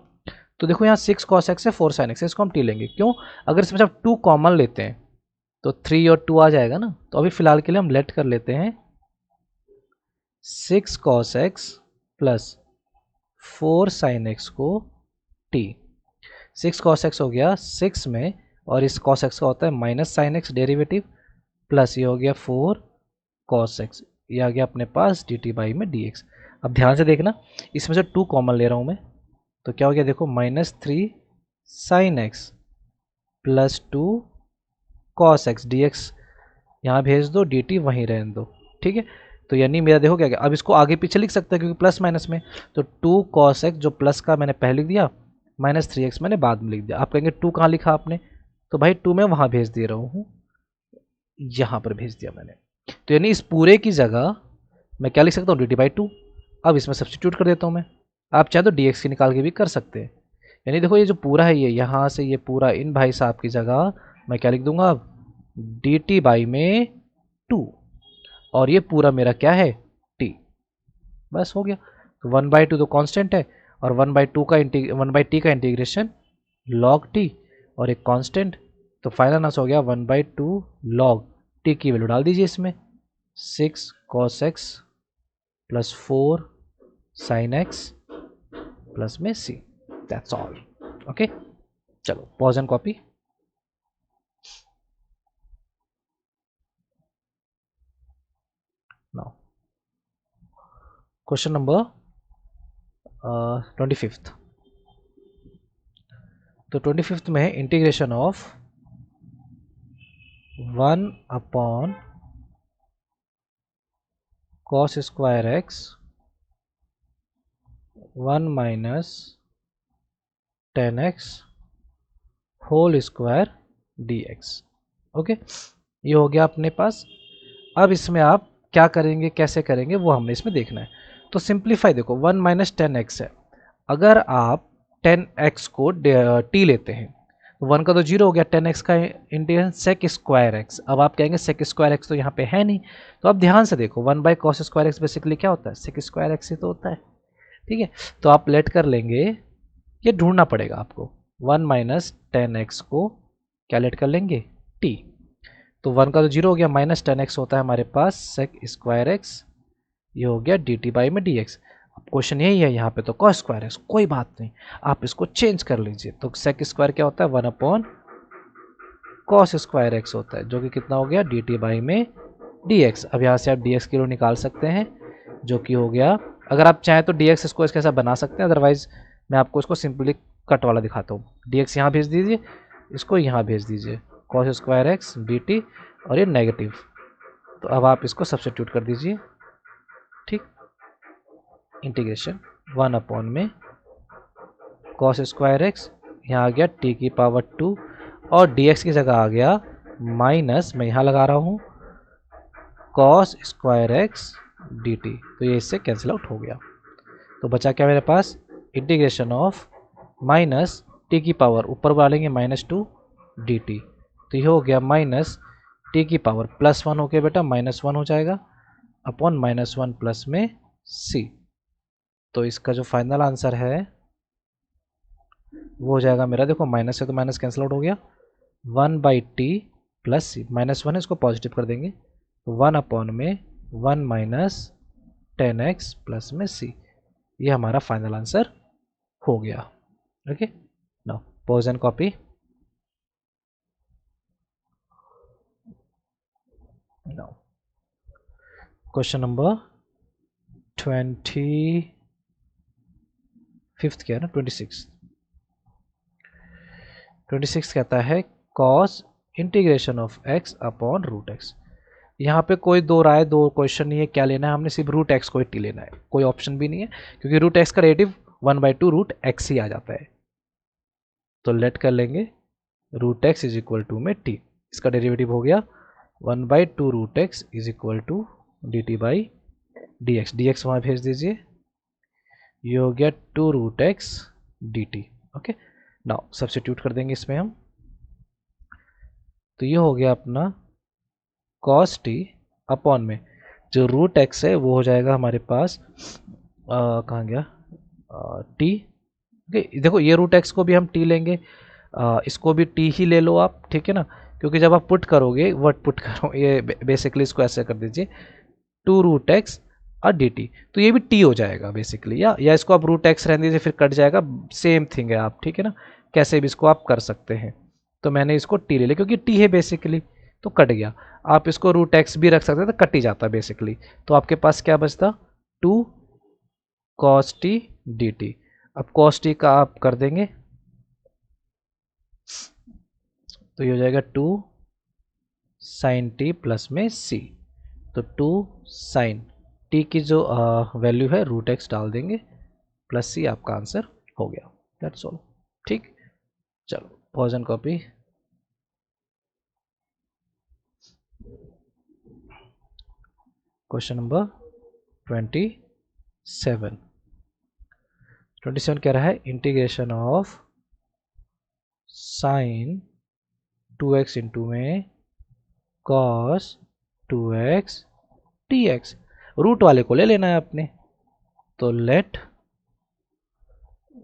तो देखो यहाँ 6 cos x है 4 sin x है, इसको हम टी लेंगे। क्यों? अगर इसमें जब 2 कॉमन लेते हैं तो 3 और 2 आ जाएगा ना, तो अभी फिलहाल के लिए हम लेट कर लेते हैं 6 cos x plus 4 sin x को t। 6 cos x हो गया 6 में, और इस cos x का होता है minus sin x derivative, plus ये हो गया 4 cos x, ये आ गया अपने पास dt बाई में dx। अब ध्यान से देखना, इसमें से 2 कॉमन ले रहा हूँ मैं, तो क्या हो गया देखो -3 sin x plus 2 cos x dx, यहाँ भेज दो dt वहीं रहने दो। ठीक है, तो यानी मेरा देखो क्या गया, अब इसको आगे पीछे लिख सकते हैं क्योंकि प्लस माइनस में, तो 2 cos x जो प्लस का मैंने पहले लिख दिया, माइनस 3x मैंने बाद में लिख दिया। आप कहेंगे 2 कहाँ लिखा आपने, तो भाई 2 मैं वहाँ भेज दे रहा हूँ, यहाँ पर भेज दिया मैंने। तो यानी इस पूरे की जगह मैं क्या लिख सकता हूँ, dt/2। अब इसमें सब्सटीट्यूट कर देता हूँ मैं, आप चाहे तो dx की निकाल के भी कर सकते हैं। यानी देखो ये जो पूरा है, ये यहाँ से ये पूरा इन भाई साहब की जगह मैं क्या लिख दूंगा अब, dt/2, और ये पूरा मेरा क्या है, t। बस हो गया। तो 1/2 तो कांस्टेंट है, और 1/2 का 1/t का इंटीग्रेशन log t, और एक कांस्टेंट, तो फाइनल आंसर हो गया 1/2 log t की वैल्यू डाल दीजिए इसमें, 6 cos x plus 4 sin x plus में c, दैट्स ऑल। ओके, चलो pause and copy. Now question number 25th। तो 25th में है integration of 1 cos square x 1 minus 10x whole square dx। Okay, ये हो गया अपने पास। अब इसमें आप क्या करेंगे, कैसे करेंगे, वो हमने इसमें देखना है। तो सिंप्लीफाई देखो, 1 माइनस 10x है, अगर आप 10x को t लेते हैं तो 1 का तो 0 हो गया, 10x का इंटीग्रेशन सेक स्क्वायर एक्स। अब आप कहेंगे सेक स्क्वायर एक्स तो यहाँ पे है नहीं, तो अब ध्यान से देखो 1/cos स्क्वायर एक्स बेसिकली क्या होता है, सेक स्क्वायर एक्स ही तो होता है। ठीक है, तो आप लेट कर लेंगे, ये ढूंढना पड़ेगा आपको, 1 माइनस 10x को क्या लेट कर लेंगे, t। तो 1 का तो 0 हो गया, माइनस 10x होता है हमारे पास सेक स्क्वायर एक्स, ये हो गया dt में dx। अब क्वेश्चन यही है, यहाँ पे तो cos स्क्वायर एक्स, कोई बात नहीं, आप इसको चेंज कर लीजिए। तो सेक स्क्वायर क्या होता है, 1/cos स्क्वायर एक्स होता है, जो कि कितना हो गया, dt में dx। अब यहाँ से आप dx की रो निकाल सकते हैं, जो कि हो गया, अगर आप चाहें तो dx इसको इसके साथ बना सकते हैं, अदरवाइज मैं आपको इसको सिंपली कट वाला दिखाता हूँ। dx यहाँ भेज दीजिए, इसको यहाँ भेज दीजिए, cos स्क्वायर एक्स dt, और ये नेगेटिव, तो अब आप इसको सब्स्टिट्यूट कर दीजिए। ठीक, इंटीग्रेशन 1 में cos स्क्वायर एक्स, यहाँ आ गया t की पावर 2, और dx की जगह आ गया माइनस, मैं यहाँ लगा रहा हूँ, cos स्क्वायर एक्स dt। तो ये इससे कैंसिल आउट हो गया, तो बचा क्या मेरे पास, इंटीग्रेशन ऑफ माइनस टी की पावर ऊपर डालेंगे -2 dt। तो ये हो गया माइनस टी की पावर +1 हो गया बेटा, -1 हो जाएगा अपॉन -1 प्लस में c। तो इसका जो फाइनल आंसर है वो हो जाएगा मेरा, देखो माइनस से तो माइनस कैंसिल आउट हो गया, 1/t प्लस c, -1 है इसको पॉजिटिव कर देंगे, तो 1 में 1 माइनस 10x प्लस में c, ये हमारा फाइनल आंसर हो गया। Okay, now pause and copy. Now question number 25th क्या है ना, 26 कहता है cos integration of x upon root x. यहाँ पे कोई दो राय, दो क्वेश्चन नहीं है, क्या लेना है हमने, सिर्फ रूट एक्स को ही टी लेना है, कोई ऑप्शन भी नहीं है, क्योंकि रूट एक्स का डेरिवेटिव 1/2 रूट एक्स ही आ जाता है। तो लेट कर लेंगे root x is equal to में टी, इसका डेरिवेटिव हो गया 1/2 root x is equal to D T by D x, D x वहाँ भेज दीजिए, ये हो गया 2 root x D t. Okay, now substitute कर देंगे इसमें हम, तो ये हो गया अपना cos t अपॉन में जो रूट एक्स है वो हो जाएगा हमारे पास, कहाँ गया t। देखो ये रूट एक्स को भी हम t लेंगे, इसको भी t ही ले लो आप, ठीक है ना, क्योंकि जब आप पुट करोगे, वर्ड पुट करो, ये बेसिकली इसको ऐसे कर दीजिए 2 रूट एक्स और डी टी, तो ये भी t हो जाएगा बेसिकली, या इसको आप रूट एक्स रहने दीजिए, फिर कट जाएगा, सेम थिंग है आप, ठीक है ना, कैसे भी इसको आप कर सकते हैं। तो मैंने इसको t ले लिया क्योंकि t है बेसिकली, तो कट गया। आप इसको रूट एक्स भी रख सकते थे, कट ही जाता बेसिकली। तो आपके पास क्या बचता, 2 cos t dt। अब cos t का आप कर देंगे, तो ये हो जाएगा 2 sin t प्लस में c, तो 2 sin टी की जो वैल्यू है रूट एक्स डाल देंगे प्लस सी, आपका आंसर हो गया। That's all. ठीक, चलो pause and copy. Question number 27। 27 कह रहा है integration of sine 2x into में कॉस 2x dx। रूट वाले को ले लेना है आपने, तो let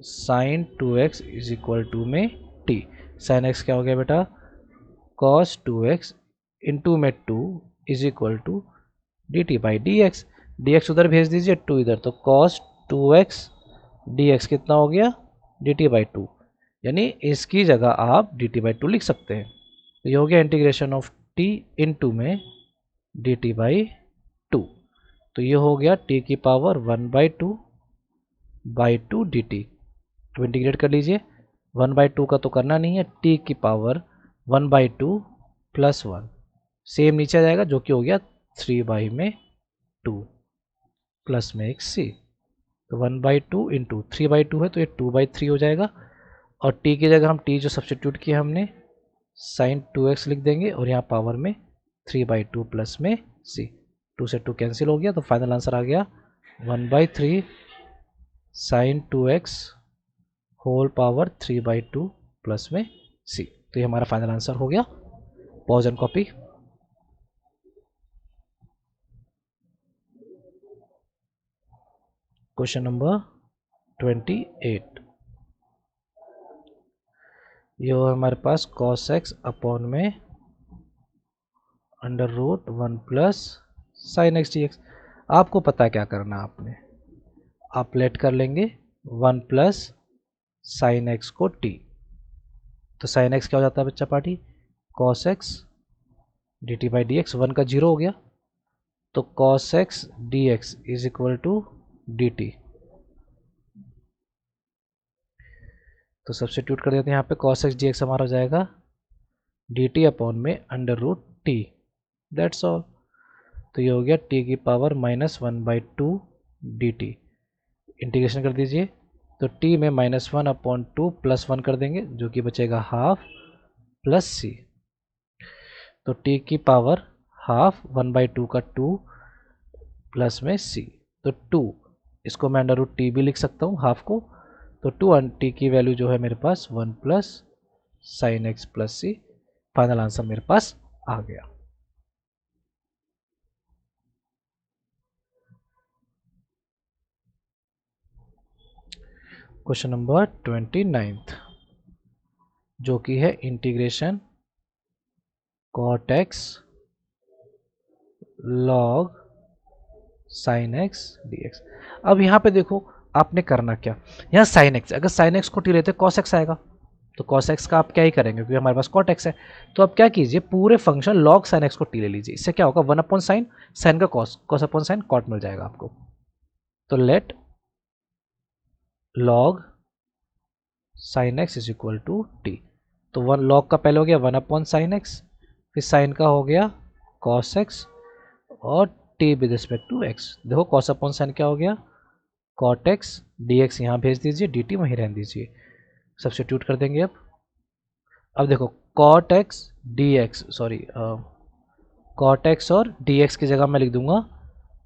sine 2x is equal to में t। साइन x क्या हो गया बेटा, cos 2x इंटू में 2 is equal to dt by dx। dx उधर भेज दीजिए, 2 इधर, तो cos 2x dx कितना हो गया, dt बाई 2। यानी इसकी जगह आप dt बाई 2 लिख सकते हैं। तो ये हो गया इंटीग्रेशन ऑफ t इंटू में dt बाई 2। तो ये हो गया t की पावर 1/2 डी टी। तो इंटीग्रेट कर लीजिए, 1/2 का तो करना नहीं है, t की पावर 1/2 प्लस 1, सेम नीचे आ जाएगा जो कि हो गया 3/2 प्लस में एक c। तो 1/2 इंटू 3/2 है तो ये 2/3 हो जाएगा। और t की जगह हम t जो सब्सटीट्यूट किया हमने साइन 2x लिख देंगे और यहाँ पावर में 3/2 प्लस में c। 2 से 2 कैंसिल हो गया, तो फाइनल आंसर आ गया 1/3 sine 2x whole power 3/2 plus में c। तो ये हमारा फाइनल आंसर हो गया। Pause and copy. Question number 28। ये हो हमारे पास cos x अपॉन में under root 1 plus sine x D x. आपको पता है क्या करना, आपने आप लेट कर लेंगे 1 प्लस साइन एक्स को t। तो साइन एक्स क्या हो जाता है बच्चा party, cos x d T by D x, 1 का 0 हो गया, तो cos x d x is equal to D T. तो सब्स्टिट्यूट कर देते हैं यहाँ पे, cos x dx हमारा हो जाएगा डी टी अपॉन में under root t. That's all. तो ये हो गया t की पावर -1/2 डी टी। इंटीग्रेशन कर दीजिए, तो t में -1/2 प्लस 1 कर देंगे जो कि बचेगा हाफ प्लस c। तो t की पावर हाफ 1/2 का 2 प्लस में c, तो 2, इसको मैं अंडर रूट टी भी लिख सकता हूँ हाफ को। तो 2 टी की वैल्यू जो है मेरे पास 1 plus sine X plus C. Final answer मेरे पास आ गया। क्वेश्चन नंबर 29 जो कि है integration cot x log sine x D x. अब यहाँ पे देखो आपने करना क्या, यहाँ साइन एक्स, अगर साइन एक्स को टी लेते कॉस एक्स आएगा, तो कॉस एक्स का आप क्या ही करेंगे क्योंकि हमारे पास कॉट एक्स है। तो आप क्या कीजिए, पूरे फंक्शन लॉग साइन एक्स को टी ले लीजिए। इससे क्या होगा, 1 अपॉन साइन, साइन का cos, cos upon sine cot मिल जाएगा आपको। तो let log sine x is equal to T. तो 1 लॉग का पहले हो गया 1 अपॉन साइन एक्स, फिर साइन का हो गया कॉस एक्स और T with respect to X. देखो कॉस अपॉन साइन क्या हो गया, कॉट एक्स डी एक्स यहाँ भेज दीजिए, डी टी वहीं रहने दीजिए, सब्स्टिट्यूट कर देंगे। अब देखो cot x D x, sorry cot x और डी एक्स की जगह मैं लिख दूंगा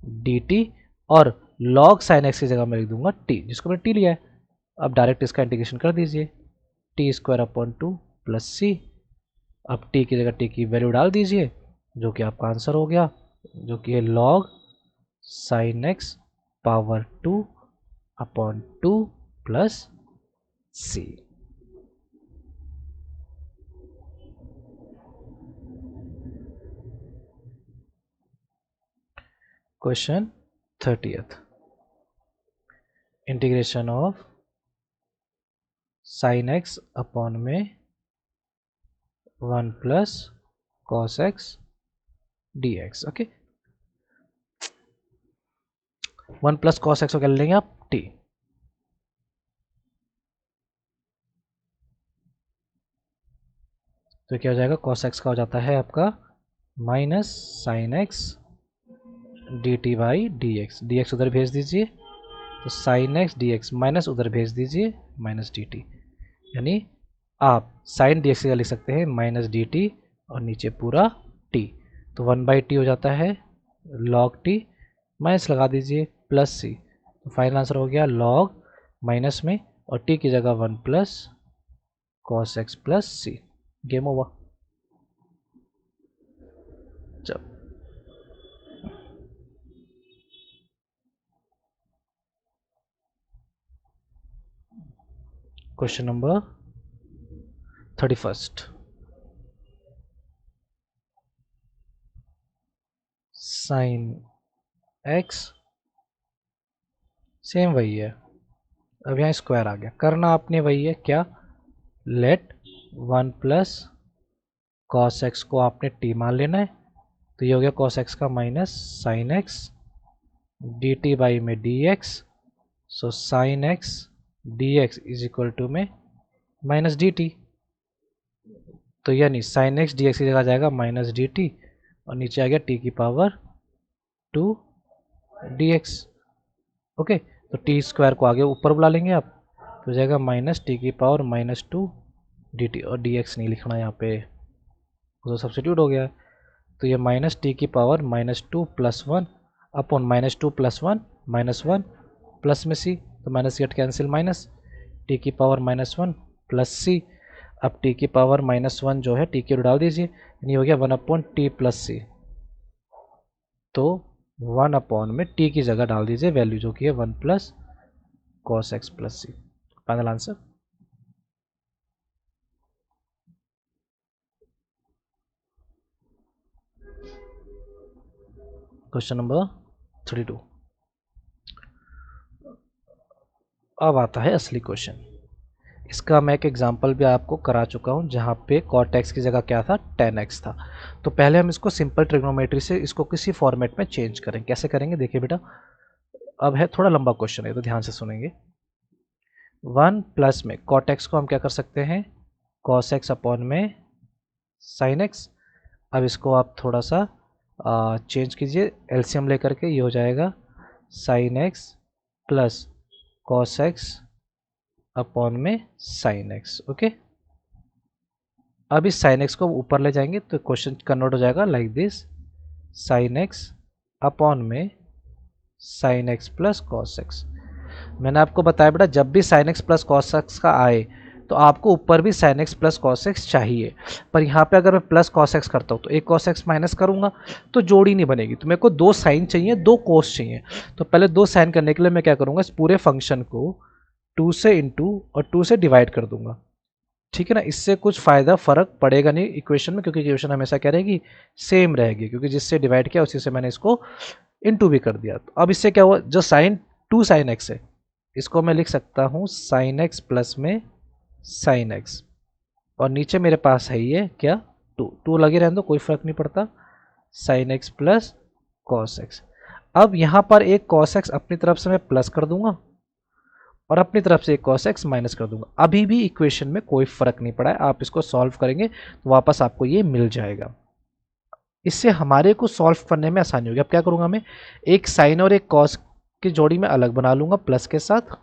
डी टी, और लॉग साइन एक्स की जगह मैं लिख दूंगा टी, जिसको मैंने टी लिया है। अब डायरेक्ट इसका इंटीग्रेशन कर दीजिए, T square upon 2 plus C. अब टी की जगह टी की वैल्यू डाल दीजिए जो कि आपका आंसर हो गया, जो कि है log sine x power 2 upon 2 plus c. Question 30th integration of sine x upon में 1 plus cos x D x. Okay, 1 plus cos x को क्या लेंगे आप, टी। तो क्या हो जाएगा, कॉस एक्स का हो जाता है आपका minus sine x D T by D x, D x उधर भेज दीजिए तो साइन एक्स डी एक्स माइनस उधर भेज दीजिए माइनस डी टी, यानी आप साइन डी एक्स का लिख सकते हैं माइनस डी टी और नीचे पूरा टी, तो 1/t हो जाता है log t, माइनस लगा दीजिए प्लस सी, तो फाइनल आंसर हो गया log माइनस में और t की जगह 1 plus cos X plus C. Game over. चल question number 31, sine X same वही है, अब यहाँ स्क्वायर आ गया, करना आपने वही है क्या, लेट 1 प्लस कॉस एक्स को आपने टी मान लेना है, तो ये हो गया कॉस एक्स का minus sine x D T by में D X, so sine x D x is equal to में माइनस डी टी, तो यानी साइन एक्स डी एक्स की जगह जाएगा माइनस डी टी और नीचे आ गया टी की पावर 2 डी एक्स। ओके, तो टी स्क्वायर को आगे ऊपर बुला लेंगे आप, तो जाएगा माइनस टी की पावर माइनस 2 डी टी, और डी एक्स नहीं लिखना यहाँ पे, तो सब्स्टिट्यूट हो गया है, तो ये माइनस टी की power minus 2 plus 1 upon minus 2 plus 1 minus 1 plus में सी, तो minus get cancel minus T की पावर माइनस 1 प्लस सी, अब टी की पावर माइनस 1 जो है टी की डाल दीजिए, यानी हो गया 1 अपॉन टी प्लस सी, तो 1 अपॉन में टी की जगह डाल दीजिए वैल्यू जो कि है 1 plus cos X plus C. Final answer. Question number 32, अब आता है असली क्वेश्चन। इसका मैं एक एग्जांपल भी आपको करा चुका हूं जहां पे cot x की जगह क्या था, tan x था। तो पहले हम इसको सिंपल ट्रिग्नोमेट्री से इसको किसी फॉर्मेट में चेंज करेंगे। कैसे करेंगे देखिए बेटा, अब है थोड़ा लंबा क्वेश्चन है तो ध्यान से सुनेंगे। 1 प्लस में cot x को हम क्या कर सकते हैं, cos x अपॉन में sin x। अब इसको आप थोड़ा सा चेंज कीजिए एलसीएम लेकर के, ये हो जाएगा sin x plus cos x upon में साइन एक्स। ओके, अब इस साइन एक्स को ऊपर ले जाएंगे तो क्वेश्चन कन्वर्ट हो जाएगा like this, sine x upon में sine X plus cos X. मैंने आपको बताया बेटा जब भी sine X plus cos X का आए तो आपको ऊपर भी sine X plus cos X चाहिए, पर यहाँ पे अगर मैं प्लस कॉस एक्स करता हूँ तो एक कॉस एक्स माइनस करूँगा तो जोड़ी नहीं बनेगी, तो मेरे को 2 साइन चाहिए 2 कोस चाहिए। तो पहले 2 साइन करने के लिए मैं क्या करूँगा, इस पूरे फंक्शन को 2 से इंटू और 2 से डिवाइड कर दूंगा, ठीक है ना। इससे कुछ फ़ायदा फ़र्क पड़ेगा नहीं इक्वेशन में, क्योंकि इक्वेशन हमेशा क्या रहेगी, सेम रहेगी, क्योंकि जिससे डिवाइड किया उसी से मैंने इसको इंटू भी कर दिया। तो अब इससे क्या हुआ, जो साइन 2 साइन एक्स है इसको मैं लिख सकता हूँ साइन एक्स प्लस में साइन एक्स, और नीचे मेरे पास है ये क्या 2 लगे रहने दो कोई फ़र्क नहीं पड़ता, sign X plus cos x. अब यहाँ पर एक कॉस एक्स अपनी तरफ से मैं प्लस कर दूंगा और अपनी तरफ से एक cos x माइनस कर दूंगा। अभी भी इक्वेशन में कोई फर्क नहीं पड़ा है, आप इसको सॉल्व करेंगे तो वापस आपको ये मिल जाएगा। इससे हमारे को सॉल्व करने में आसानी होगी। अब क्या करूंगा, मैं एक साइन और एक cos की जोड़ी में अलग बना लूंगा प्लस के साथ,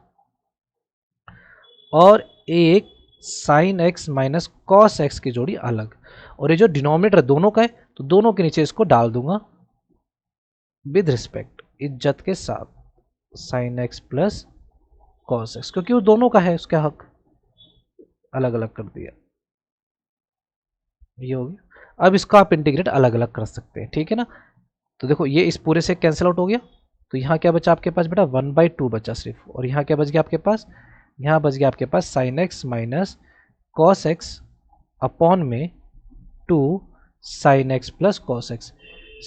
और एक sine x minus cos x की जोड़ी अलग, और ये जो डिनोमिनेटर दोनों का है तो दोनों के नीचे इसको डाल दूंगा विद रिस्पेक्ट, इज्जत के साथ, sign X plus cos x, क्योंकि वो दोनों का है उसका हक, अलग अलग कर दिया, ये हो गया। अब इसका आप इंटीग्रेट अलग अलग कर सकते हैं, ठीक है ना। तो देखो ये इस पूरे से कैंसिल आउट हो गया, तो यहाँ क्या बचा आपके पास बेटा 1/2 बचा सिर्फ, और यहाँ क्या बच गया आपके पास, यहाँ बच गया आपके पास sine X minus cos X upon में 2 sine X plus cos X.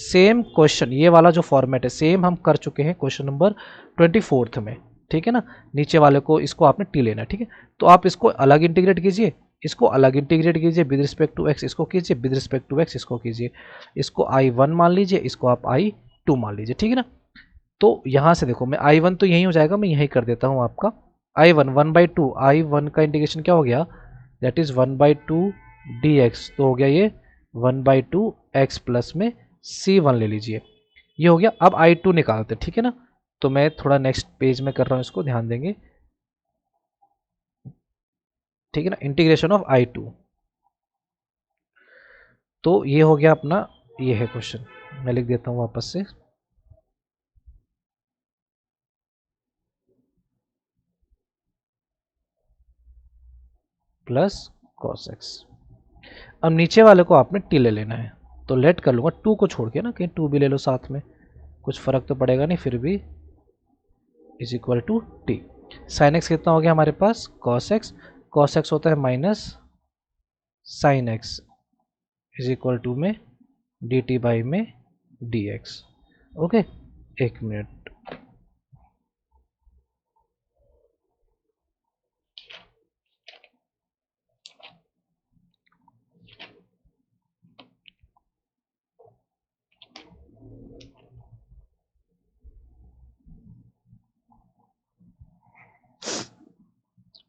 Same question ये वाला जो फॉर्मेट है सेम हम कर चुके हैं क्वेश्चन नंबर 24 में, ठीक है ना। नीचे वाले को इसको आपने टी लेना, ठीक है। तो आप इसको अलग इंटीग्रेट कीजिए, इसको अलग इंटीग्रेट कीजिए विद रिस्पेक्ट टू एक्स, इसको कीजिए विद रिस्पेक्ट टू एक्स, इसको कीजिए, इसको I1 मान लीजिए, इसको आप I2 मान लीजिए, ठीक है ना। तो यहाँ से देखो मैं I1 तो यही हो जाएगा, मैं यही कर देता हूँ आपका I1 1/2, I1 का इंटीग्रेशन क्या हो गया, दैट इज 1/2 dx, तो हो गया ये 1/2 x प्लस में C1 ले लीजिए, ये हो गया। अब I2 निकालते, ठीक है ना। तो मैं थोड़ा नेक्स्ट पेज में कर रहा हूँ, इसको ध्यान देंगे, ठीक है ना। इंटीग्रेशन ऑफ I2, तो ये हो गया अपना, ये है क्वेश्चन। मैं लिख देता हूँ वापस से, प्लस कॉस एक्स। अब नीचे वाले को आपने टी ले लेना है, तो लेट कर लूँगा, टू को छोड़ के ना, कहीं टू भी ले लो साथ में, कुछ फर्क तो पड़ेगा नहीं, फिर भी is equal to t. Sine x कितना हो गया हमारे पास, कॉस एक्स। कॉस एक्स होता है minus sine x is equal to में डी टी बाई में डी एक्स। ओके, एक मिनट।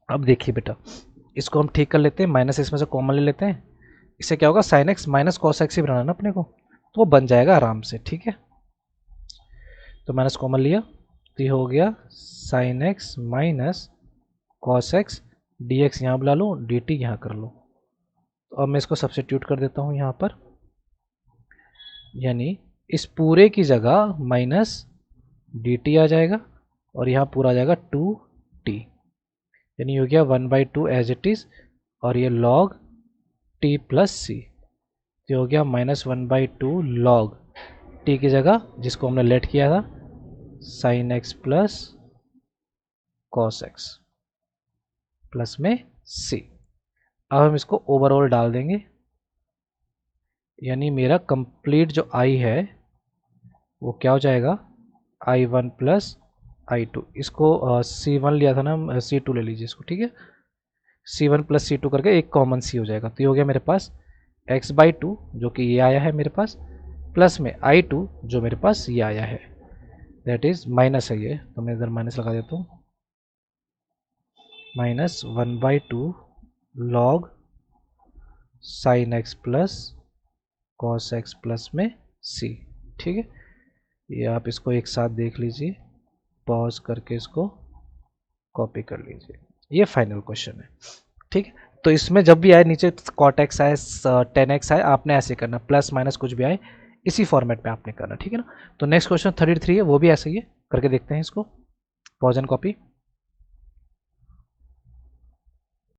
अब देखिए बेटा, इसको हम ठीक कर लेते हैं, माइनस इसमें से कॉमन ले लेते हैं। इससे क्या होगा, sine X minus cos X ही बनाना ना अपने को, तो वो बन जाएगा आराम से, ठीक है। तो माइनस कॉमन लिया, तो ये हो गया sign X minus cos x, D x यहाँ बुला लो, डी टी यहाँ कर लो। तो अब मैं इसको सब्स्टिट्यूट कर देता हूँ यहाँ पर, यानी इस पूरे की जगह माइनस डी टी आ जाएगा, और यहाँ पूरा आ जाएगा टू टी, यानी हो गया 1/2 एज इट इज़, और ये लॉग टी प्लस सी, ये हो गया -1/2 लॉग टी की जगह जिसको हमने लेट किया था sign X plus cos X plus में सी। अब हम इसको ओवरऑल डाल देंगे, यानी मेरा कंप्लीट जो आई है वो क्या हो जाएगा, I1 प्लस I2। इसको C1 लिया था ना, C2 ले लीजिए इसको, ठीक है। C1 प्लस C2 करके एक कॉमन C हो जाएगा, तो ये हो गया मेरे पास x/2 जो कि ये आया है मेरे पास, प्लस में I2 जो मेरे पास ये आया है, दैट इज माइनस है ये, तो मैं इधर माइनस लगा देता हूँ, -1/2 log sine X plus cos X plus में C, ठीक है। ये आप इसको एक साथ देख लीजिए, पॉज करके इसको कॉपी कर लीजिए, ये फाइनल क्वेश्चन है, ठीक है। तो इसमें जब भी आए नीचे कॉट एक्स आए, 10x आए, आपने ऐसे करना, प्लस माइनस कुछ भी आए इसी फॉर्मेट पे आपने करना, ठीक है ना। तो नेक्स्ट क्वेश्चन 33 है, वो भी ऐसे ही है, करके देखते हैं इसको, पॉज एंड कॉपी।